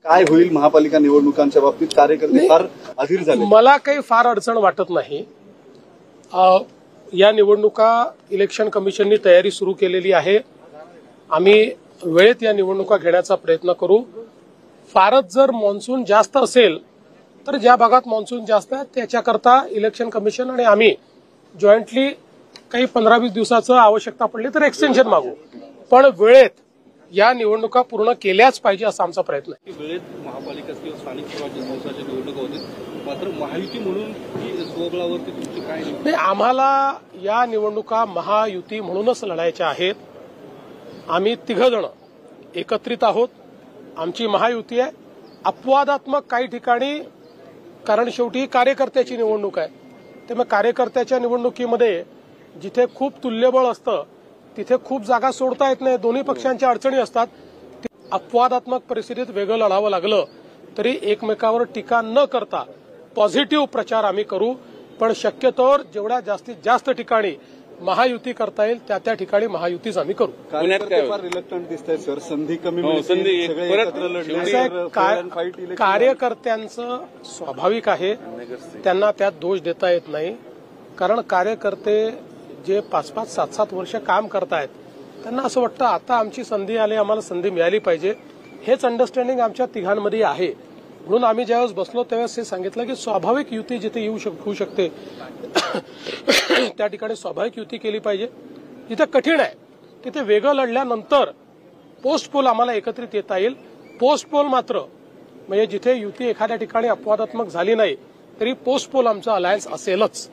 काय होईल महापालिका निवडणुकांच्या बाबतीत? कार्यकर्ते फार अधीर झाले. मला काही फार अडचण वाटत नाही. या निवडणुका इलेक्शन कमिशननी तयारी सुरू केलेली आहे. आम्ही वेळेत या निवडणुका घेण्याचा प्रयत्न करू. फारच जर मान्सून जास्त असेल तर ज्या भागात मान्सून जास्त आहे त्याच्याकरता इलेक्शन कमिशन आणि आम्ही जॉईंटली काही 15-20 दिवसाचं आवश्यकता पडली तर एक्सटेन्शन मागू. पण वेळेत या निवडणुका पूर्ण केल्याच पाहिजे असा आमचा प्रयत्न आहे. वेळेत महापालिका किंवा स्थानिक स्वराज्य संस्थांच्या निवडणुका होतील, मात्र महायुती म्हणून ही स्वबळावरती तुमची काय नाही, आम्हाला या निवडणुका महायुती म्हणूनच लढायच्या आहेत. आम्ही 3 जण एकत्रित आहोत. आमची महायुती आहे. अपवादात्मक काही ठिकाणी, कारण शेवटी कार्यकर्त्याची निवडणूक आहे, त्यामुळे कार्यकर्त्याच्या निवडणुकीमध्ये जिथे खूप तुल्यबळ असतं तिथे खूप जागा सोडता येत नाही. दोन्ही पक्षांच्या अडचणी असतात. अपवादात्मक परिस्थितीत वेगळं लढावं लागलं तरी एकमेकावर टीका न करता पॉझिटिव्ह प्रचार आम्ही करू. पण शक्यतोवर जेवढ्या जास्तीत जास्त ठिकाणी महायुती करता येईल त्या ठिकाणी महायुतीच आम्ही करू. फार रिलक्टंट दिसतंय सर. संधी कमी कार्यकर्त्यांचं स्वाभाविक आहे, त्यांना त्यात दोष देता येत नाही. कारण कार्यकर्ते जे 5-5, 7-7 वर्ष काम करतायत त्यांना असं वाटतं आता आमची संधी आली, आम्हाला संधी मिळाली पाहिजे. हेच अंडरस्टँडिंग आमच्या तिघांमध्ये आहे. म्हणून आम्ही ज्यावेळेस बसलो त्यावेळेस हे सांगितलं की स्वाभाविक युती जिथे होऊ शकते त्या ठिकाणी स्वाभाविक युती केली पाहिजे. जिथे कठीण आहे तिथे वेगळं लढल्यानंतर पोस्ट पोल आम्हाला एकत्रित येता येईल. पोस्ट पोल मात्र म्हणजे जिथे युती एखाद्या ठिकाणी अपवादात्मक झाली नाही तरी पोस्ट पोल आमचा अलायन्स असेलच.